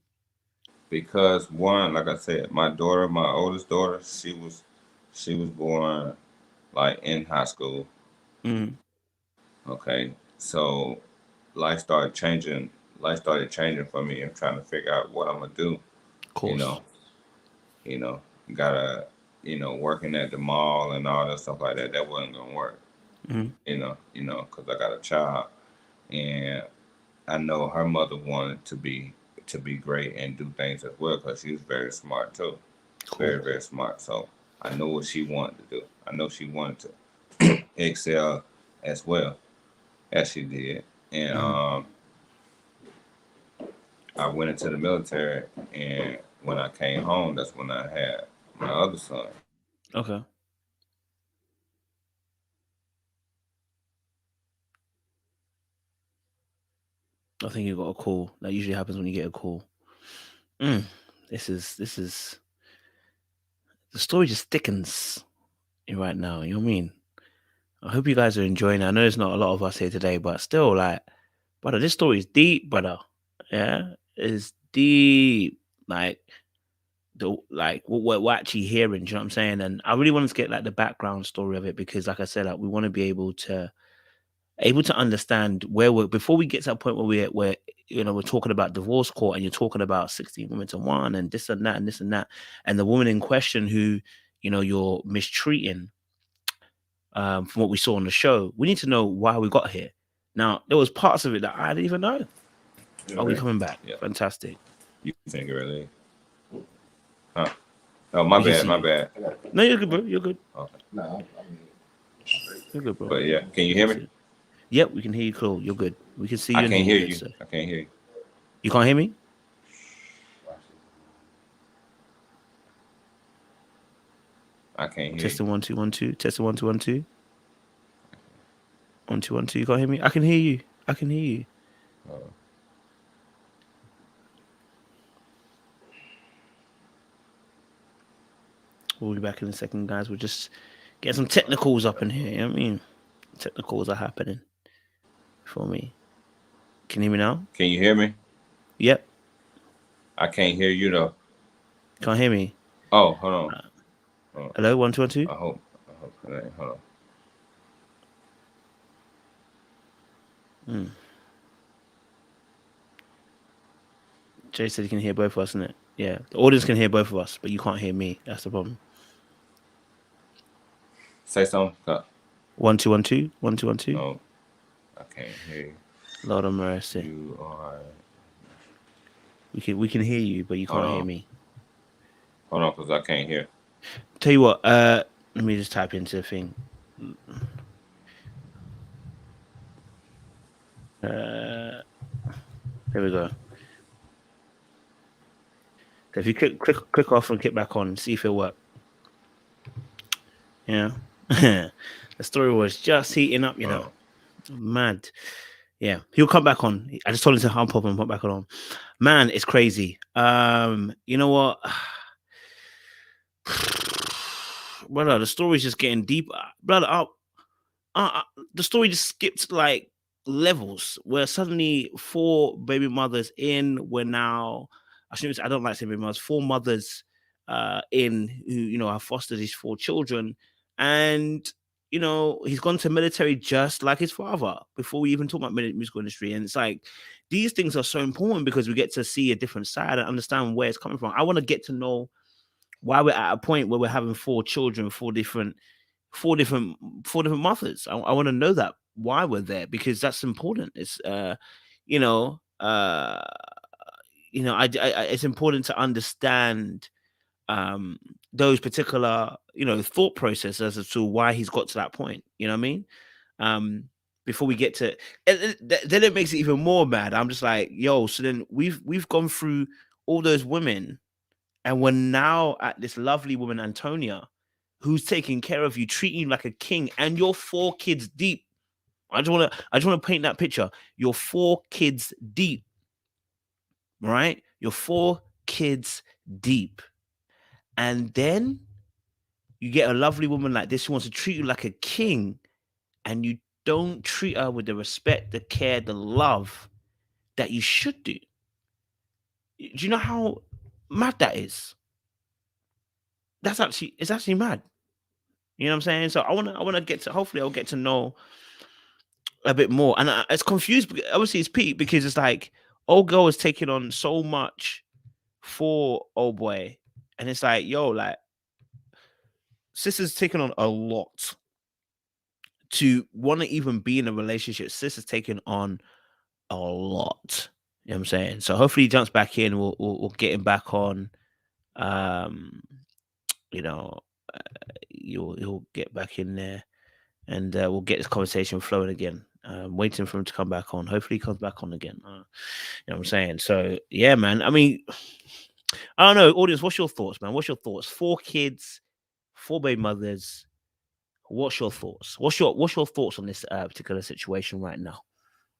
because one, like I said, my daughter, my oldest daughter, she was born like in high school. Mm, Okay, so life started changing. Life started changing for me. I'm trying to figure out what I'm gonna do. of You course. know, you know, gotta, working at the mall and all that stuff like that. That wasn't gonna work. Mm, Because I got a child, and I know her mother wanted to be great and do things as well because she was very smart too, cool. very very smart. So I know what she wanted to do. I know she wanted to excel as well as she did, and Mm, I went into the military, and when I came home, that's when I had my other son. okay. I think you got a call. That usually happens when you get a call. Mm, this is the story just thickens right now. You know what I mean? I hope you guys are enjoying it. I know there's not a lot of us here today, but still, like, brother, this story is deep, brother. Yeah, it's deep. Like what we're actually hearing. Do you know what I'm saying? And I really wanted to get like the background story of it because, like I said, like we want to be able to understand where we're before we get to that point where we're talking about divorce court and you're talking about 16 women to one and this and that and this and that and the woman in question who you're mistreating from what we saw on the show. We need to know why we got here. Now there was parts of it that I didn't even know. You Are we ready? coming back? Yeah. Fantastic. You think early? Huh? Oh, my We can bad. see My you. bad. No, you're good, bro. You're good. Okay. You're good, bro. But yeah, can you We hear can me? see. Yep, we can hear you cool. You're good. We can see I you and can't hear you hear good, you. sir. I can't hear you. You can't hear me? I can't hear you. Testing 1 2 1 2. Testing 1 2 1 2. 1 2 1 2. You can't hear me? I can hear you. I can hear you. Uh, We'll be back in a second, guys. We'll just get some technicals up in here. You know what I mean? Technicals are happening for me. Can you hear me now? can you hear me? Yep. I can't hear you though. Can't hear me. Oh, hold on. Uh, Hold on. hello? 1 2 1 2. I hope. It ain't. Hold on. Mm. Jay said he can hear both of us, isn't it? Yeah. The audience can hear both of us, but you can't hear me. That's the problem. Say something. 1 2 1 2. 1 2 1 2. No, I can't hear you. Lord of mercy. You are. We can hear you, but you Hold can't hear on. me. Hold on, cause I can't hear. Tell you what, let me just type into the thing. There we go. So if you click off and click back on, see if it'll work. Yeah. The story was just heating up, you know. Mad. Yeah. He'll come back on. I just told him to hop up and put back on. Man, it's crazy. You know what? Brother, the story's just getting deeper. Brother, the story just skipped like levels where suddenly 4 baby mothers in were now I don't like saying baby mothers, 4 mothers in who have fostered these 4 children, and he's gone to military just like his father before we even talk about musical industry. And it's like these things are so important because we get to see a different side and understand where it's coming from. I want to get to know why we're at a point where we're having 4 children, four different four different mothers. I want to know that why we're there because that's important. It's you know uh it's important to understand those particular thought processes as to why he's got to that point. You know what I mean? Um, before we get to then it makes it even more mad. I'm just like, yo, so then we've gone through all those women and we're now at this lovely woman, Antonia, who's taking care of you, treating you like a king, and you're 4 kids deep. I just want to paint that picture. You're 4 kids deep, right? You're 4 kids deep. And then you get a lovely woman like this who wants to treat you like a king, and you don't treat her with the respect, the care, the love that you should do. Do you know how mad that is? It's actually mad. You know what I'm saying? So I wanna get to, hopefully I'll get to know a bit more. And it's confused. Obviously, it's Pete because it's like old girl is taking on so much for old boy, and it's like, yo, like sister's taking on a lot to want to even be in a relationship. Sister's taking on a lot. You know what I'm saying? So hopefully he jumps back in. We'll get him back on. Um, you know, he'll get back in there, and we'll get this conversation flowing again. Waiting for him to come back on. Hopefully he comes back on again. You know what I'm saying? So yeah, man. I mean, I don't know, audience. What's your thoughts, man? What's your thoughts? 4 kids, 4 baby mothers. What's your thoughts? What's your thoughts on this particular situation right now?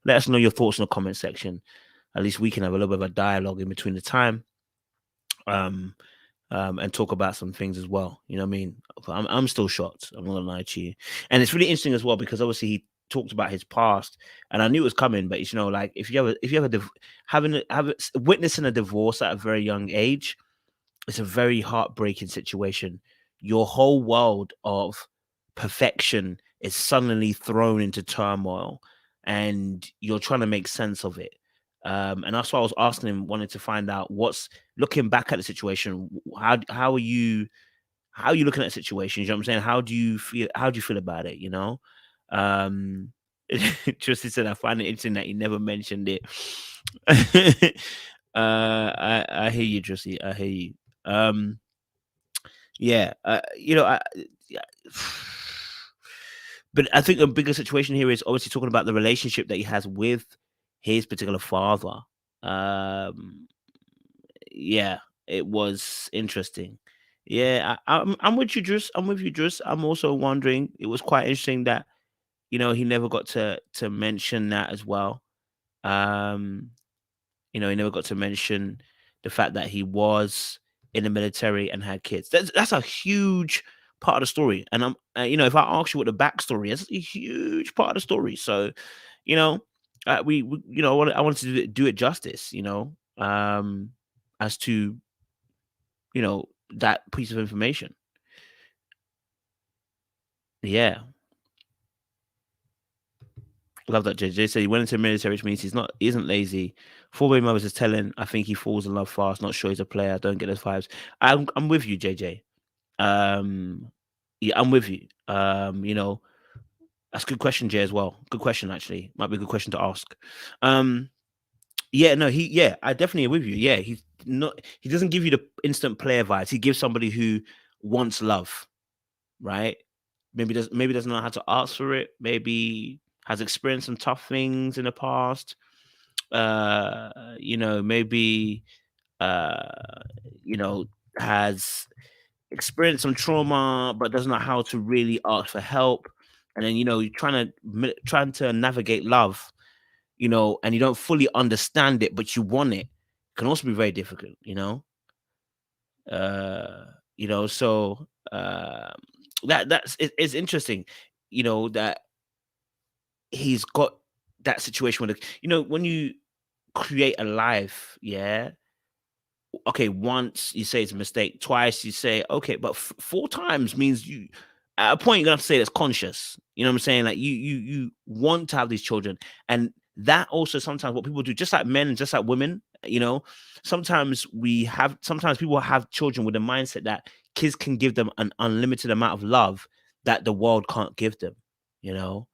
Let us know your thoughts in the comment section. At least we can have a little bit of a dialogue in between the time. And talk about some things as well. You know what I mean? I'm still shocked. I'm not gonna lie to you. And it's really interesting as well because obviously he talked about his past, and I knew it was coming. But you know, like if you have witnessing a divorce at a very young age, it's a very heartbreaking situation. Your whole world of perfection is suddenly thrown into turmoil, and you're trying to make sense of it. And that's why I was asking him, wanted to find out what's looking back at the situation. How are you looking at the situation? You know what I'm saying? How do you feel about it? You know, Tristan said, I find it interesting that you never mentioned it. I hear you, Tristan. I hear you. Yeah, you know, yeah. But I think a bigger situation here is obviously talking about the relationship that he has with his particular father. Um, yeah, it was interesting. Yeah, I'm with you, Drus. I'm with you, Drus. I'm also wondering. It was quite interesting that he never got to mention that as well. Um, he never got to mention the fact that he was in the military and had kids. That's a huge part of the story. And if I ask you what the backstory is, it's a huge part of the story. So, you know, I wanted to do it justice. As to that piece of information. Yeah. Love that. JJ said he went into the military, which means he isn't lazy. 4 baby mothers is telling. I think he falls in love fast. Not sure he's a player. Don't get those vibes. I'm with you, JJ. Yeah, I'm with you. That's a good question, Jay, as well. Good question, actually. Might be a good question to ask. Yeah, no, I definitely agree with you. Yeah, he doesn't give you the instant player vibes. He gives somebody who wants love, right? Maybe doesn't know how to ask for it. Maybe has experienced some tough things in the past. Maybe has experienced some trauma but doesn't know how to really ask for help. And then you're trying to navigate love, and you don't fully understand it, but you want it. Can also be very difficult, so it's interesting, that he's got that situation with when you create a life, yeah. Okay, once you say it's a mistake, twice you say okay, but 4 times means you at a point you're gonna have to say that's conscious. You know what I'm saying? Like you want to have these children, and that also sometimes what people do, just like men and just like women, sometimes people have children with a mindset that kids can give them an unlimited amount of love that the world can't give them. So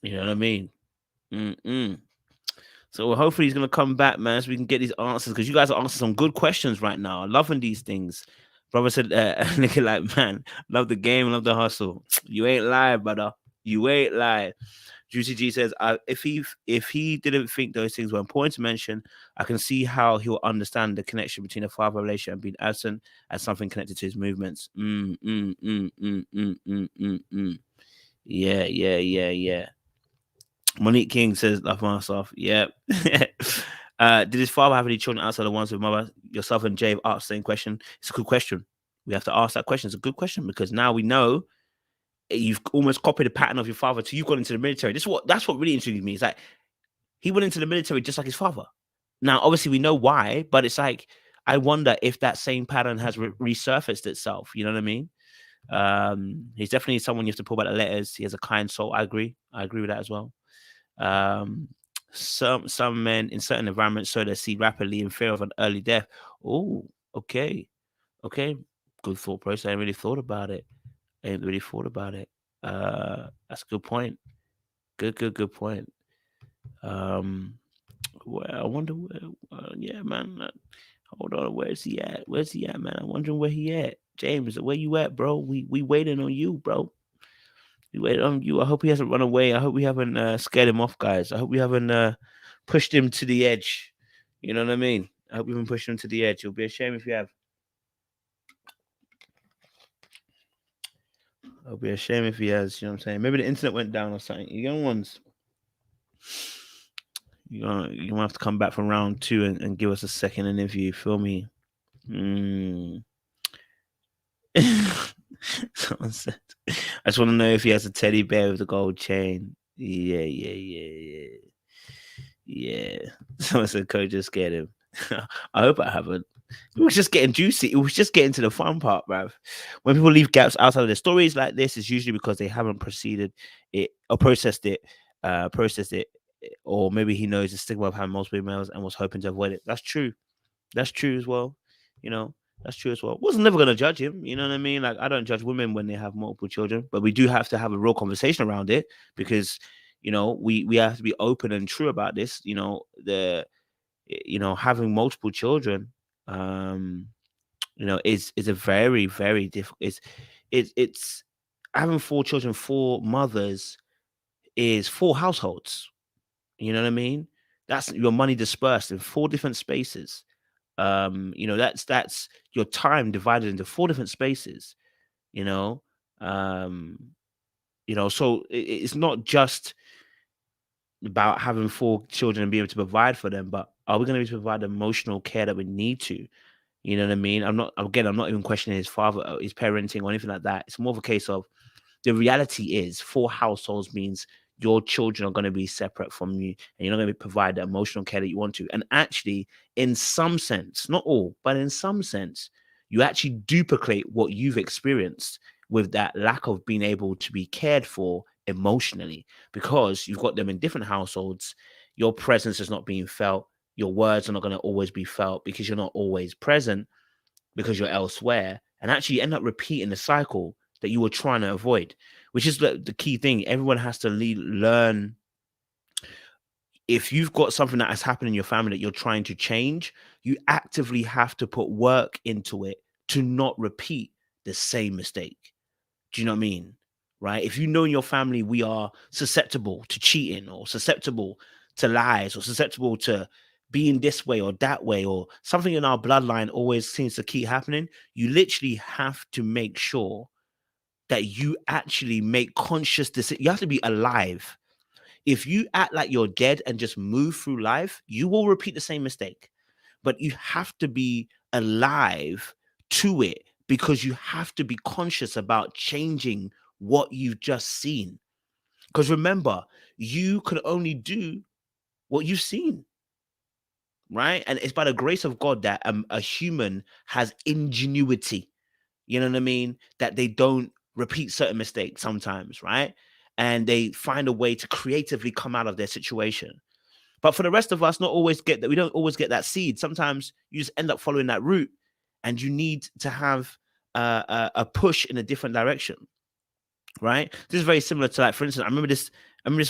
you know what I mean? Mm-mm. So hopefully he's gonna come back, man, so we can get these answers, because you guys are answering some good questions right now. I'm loving these things. Brother said, nigga, like, man, love the game, love the hustle. You ain't lying, brother. You ain't lying. Juicy G says, if he didn't think those things were important to mention, I can see how he'll understand the connection between a father relation and being absent as something connected to his movements. Yeah. Monique King says, "Love myself." Yeah. Did his father have any children outside the ones with mother? Yourself and Jay have asked the same question. It's a good question. We have to ask that question. It's a good question because now we know you've almost copied the pattern of your father. So you've gone into the military. That's what really intrigued me. It's like he went into the military just like his father. Now, obviously, we know why, but it's like I wonder if that same pattern has resurfaced itself. You know what I mean? He's definitely someone you have to pull back the letters. He has a kind soul. I agree with that as well. Some men in certain environments sow their seed rapidly in fear of an early death. Oh, okay. Good thought process. I ain't really thought about it. That's a good point. Good point. Well, I wonder where. Yeah, man. Hold on, where's he at? Man? I'm wondering where he at. James, where you at, bro? We waiting on you, bro. We waiting on you. I hope he hasn't run away. I hope we haven't scared him off, guys. I hope we haven't pushed him to the edge. You know what I mean? I hope we haven't pushed him to the edge. It'll be a shame if you have. It'll be a shame if he has. You know what I'm saying? Maybe the internet went down or something. You young ones. You're gonna have to come back from round 2 and give us a second interview. Feel me? Someone said, I just want to know if he has a teddy bear with a gold chain. Yeah. Someone said Coach just scared him. I hope I haven't. It was just getting juicy. It was just getting to the fun part, bruv. When people leave gaps outside of their stories like this, it's usually because they haven't proceeded it or processed it, or maybe he knows the stigma of having multiple males and was hoping to avoid it. That's true. That's true as well. That's true as well. Wasn't never gonna judge him. You know what I mean? Like I don't judge women when they have multiple children, but we do have to have a real conversation around it because we have to be open and true about this. Having multiple children, is a very, very difficult. It's having 4 children, 4 mothers is 4 households. You know what I mean? That's your money dispersed in 4 different spaces. That's your time divided into 4 different spaces. So it's not just about having 4 children and being able to provide for them, but are we going to be able to provide the emotional care that we need to? You know what I mean? I'm not even questioning his father, his parenting or anything like that. It's more of a case of the reality is 4 households means your children are going to be separate from you and you're not going to provide the emotional care that you want to. And actually, in some sense, not all, but in some sense, you actually duplicate what you've experienced with that lack of being able to be cared for emotionally because you've got them in different households. Your presence is not being felt. Your words are not going to always be felt because you're not always present because you're elsewhere. And actually you end up repeating the cycle that you were trying to avoid, which is the key thing. Everyone has to learn. If you've got something that has happened in your family that you're trying to change, you actively have to put work into it to not repeat the same mistake. Do you know what I mean? Right? If you know in your family we are susceptible to cheating or susceptible to lies or susceptible to being this way or that way or something in our bloodline always seems to keep happening, you literally have to make sure that you actually make conscious decisions. You have to be alive. If you act like you're dead and just move through life, you will repeat the same mistake. But you have to be alive to it because you have to be conscious about changing what you've just seen. Because remember, you can only do what you've seen, right? And it's by the grace of God that a human has ingenuity. You know what I mean? That they don't repeat certain mistakes sometimes, right? And they find a way to creatively come out of their situation. But for the rest of us, not always get that. We don't always get that seed. Sometimes you just end up following that route, and you need to have a push in a different direction, right? This is very similar to, like, for instance, I remember this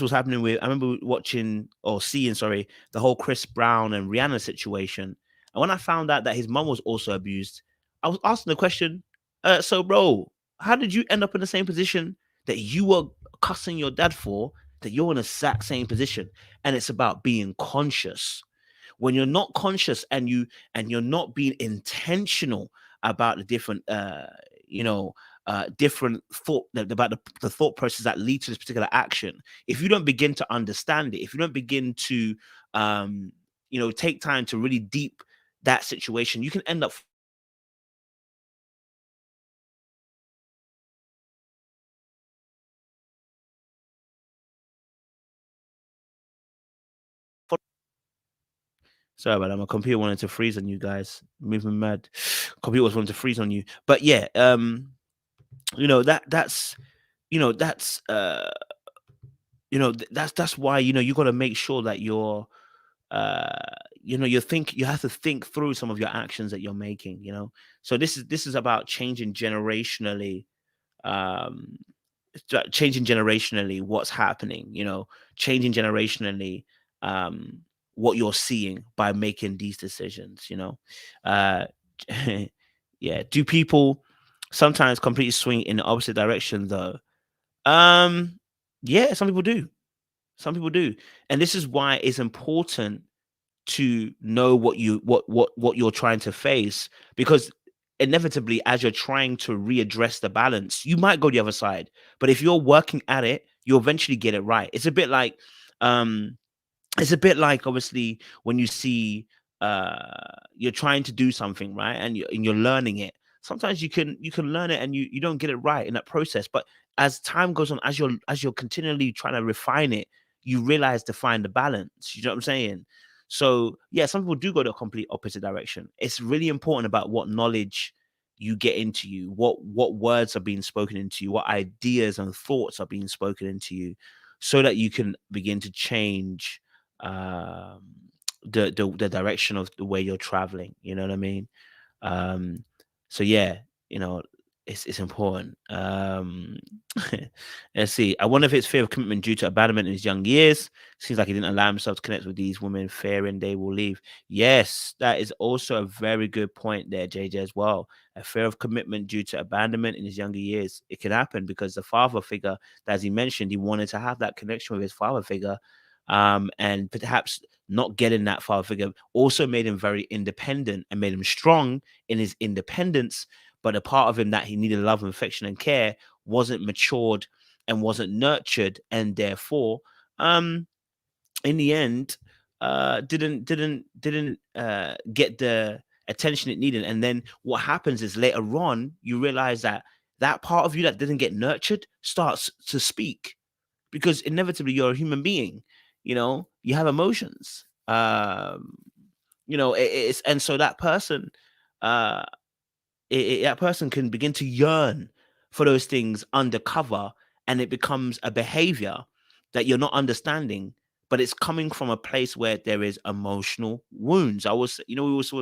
was happening with. I remember watching or seeing, sorry, the whole Chris Brown and Rihanna situation. And when I found out that his mom was also abused, I was asking the question, so bro, how did you end up in the same position that you were cussing your dad for that you're in the exact same position, and it's about being conscious. When you're not conscious and you're not being intentional about the different you know different thought about the thought process that lead to this particular action, if you don't begin to understand it, if you don't begin to um take time to really deep that situation, you can end up sorry about that. My computer wanted to freeze on you guys. Moving mad. Computer was wanting to freeze on you. But yeah, that's that's that's why you got to make sure that you're uh you have to think through some of your actions that you're making. So this is about um changing generationally what's happening, changing generationally um what you're seeing by making these decisions. uh yeah, do people sometimes completely swing in the opposite direction though? um yeah, some people do, and this is why it's important to know what you're trying to face, because inevitably, as you're trying to readdress the balance, you might go the other side, but if you're working at it, you'll eventually get it right. Um it's a bit like obviously when you see you're trying to do something, right, and you're learning it. Sometimes you can learn it and you don't get it right in that process, but as time goes on, as you're continually trying to refine it, you realize to find the balance. You know what I'm saying? So yeah, some people do go the complete opposite direction. It's really important about what knowledge you get into you, what words are being spoken into you, what ideas and thoughts are being spoken into you, so that you can begin to change um the direction of the way you're traveling. You know what I mean? um so yeah, you know it's important. Let's see. I wonder if it's fear of commitment due to abandonment in his young years. Seems like he didn't allow himself to connect with these women, fearing they will leave. Yes, that is also a very good point there, JJ, as well. A fear of commitment due to abandonment in his younger years. It can happen because the father figure, as he mentioned, he wanted to have that connection with his father figure. And perhaps not getting that father figure also made him very independent and made him strong in his independence. But a part of him that he needed love and affection and care wasn't matured and wasn't nurtured, and therefore, um, in the end, didn't get the attention it needed. And then what happens is later on, you realize that that part of you that didn't get nurtured starts to speak, because inevitably you're a human being. You have emotions. It's and so that person, uh that person can begin to yearn for those things undercover, and it becomes a behavior that you're not understanding, but it's coming from a place where there is emotional wounds. We also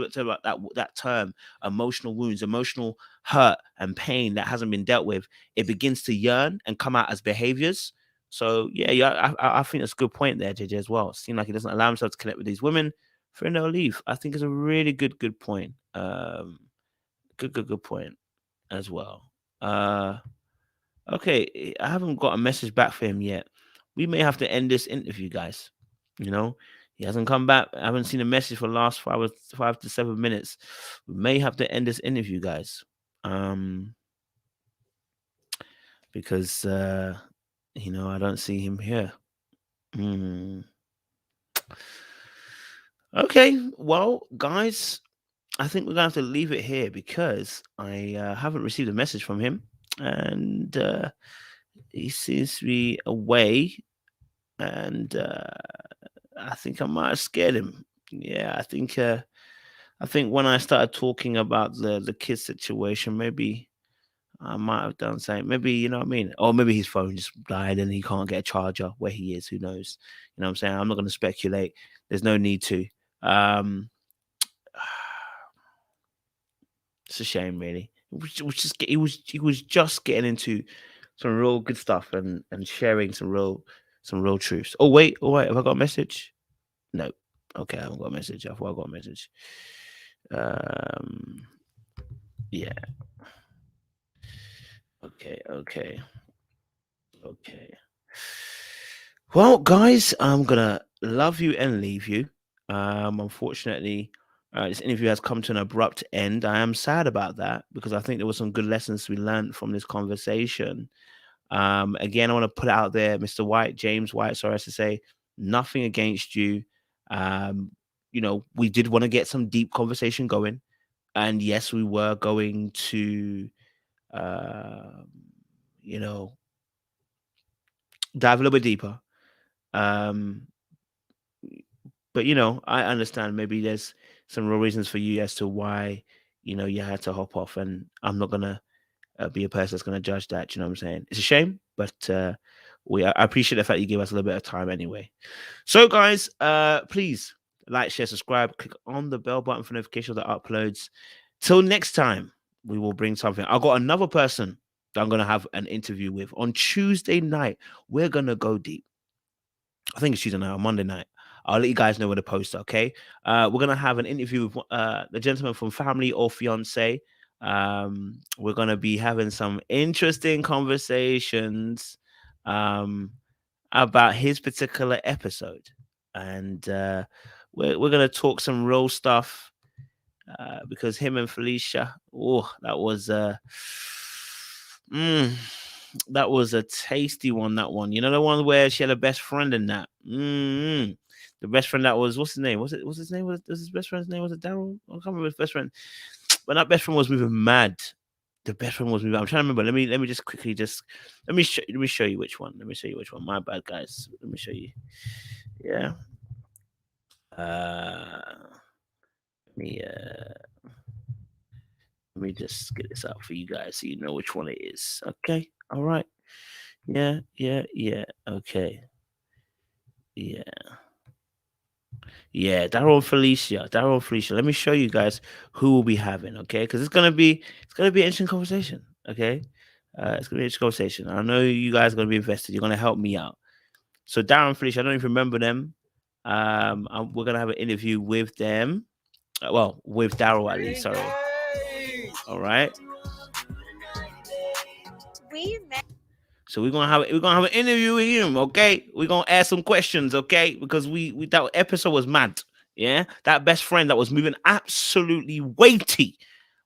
talk about that term, emotional wounds, emotional hurt and pain that hasn't been dealt with. It begins to yearn and come out as behaviors. So yeah, I think that's a good point there, JJ, as well. It seems like he doesn't allow himself to connect with these women, for no leave. I think it's a really good point. Good point as well. Okay, I haven't got a message back for him yet. We may have to end this interview, guys. You know, he hasn't come back. I haven't seen a message for the last 5 to 7 minutes. We may have to end this interview, guys. Because I don't see him here. Hmm. Okay, well, guys, I think we're gonna have to leave it here because I haven't received a message from him, and he seems to be away, and I think I might have scared him. Yeah, I think when I started talking about the kid situation, maybe I might have done something. Maybe, you know what I mean, or maybe his phone just died and he can't get a charger where he is. Who knows? You know what I'm saying? I'm not going to speculate. There's no need to. Um, it's a shame, really. He was just getting into some real good stuff and sharing some real truths. Oh wait, have I got a message? No. Okay, I haven't got a message. I thought I got a message. Um, yeah. Okay. Well, guys, I'm gonna love you and leave you. Unfortunately, this interview has come to an abrupt end. I am sad about that because I think there were some good lessons we learned from this conversation. Again, I want to put it out there, Mr. White, James White, sorry I should say, nothing against you. Um, we did want to get some deep conversation going, and yes, we were going to, uh, you know, dive a little bit deeper. Um, but I understand maybe there's some real reasons for you as to why you had to hop off, and I'm not gonna be a person that's gonna judge that. You know what I'm saying? It's a shame, but I appreciate the fact you gave us a little bit of time anyway. So, guys, please like, share, subscribe, click on the bell button for notifications of the uploads. Till next time, we will bring something. I've got another person that I'm gonna have an interview with on Tuesday night. We're gonna go deep. I think it's Tuesday night or Monday night. I'll let you guys know where to post. Okay, we're gonna have an interview with the gentleman from Family or Fiance. We're gonna be having some interesting conversations about his particular episode, and we're gonna talk some real stuff because him and Felicia, oh, mm, that was a tasty one. That one, the one where she had a best friend in that. The best friend that was, what's his name? What's his name? Was his best friend's name? Was it Daryl? I can't remember his best friend. But that best friend was moving mad. The best friend was moving. I'm trying to remember. Let me just quickly let me show you which one. Let me show you which one. My bad, guys. Let me show you. Yeah. Let me let me just get this out for you guys so you know which one it is. Okay. All right. Yeah. Okay. Yeah. Yeah, Daryl and Felicia. Let me show you guys who we'll be having, okay? Because it's gonna be an interesting conversation, okay? It's gonna be an interesting conversation. I know you guys are gonna be invested. You're gonna help me out. So Daryl and Felicia, I don't even remember them. We're gonna have an interview with them. Well, with Daryl at least. Sorry. All right. So we're gonna have an interview with him, okay? We're gonna ask some questions, okay? Because we that episode was mad. Yeah, that best friend that was moving absolutely weighty.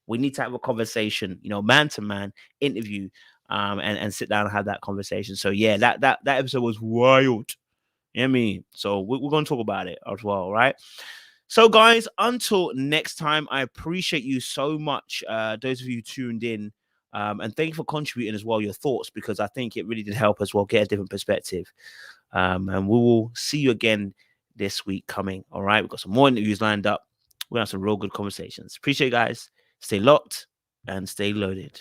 We need to have a conversation, man to man interview, and sit down and have that conversation. So yeah, that episode was wild. You know what I mean? So we're gonna talk about it as well, right? So, guys, until next time, I appreciate you so much. Those of you tuned in, and thank you for contributing as well your thoughts, because I think it really did help as well get a different perspective. And we will see you again this week coming. All right, we've got some more interviews lined up. We're gonna have some real good conversations. Appreciate you guys. Stay locked and stay loaded.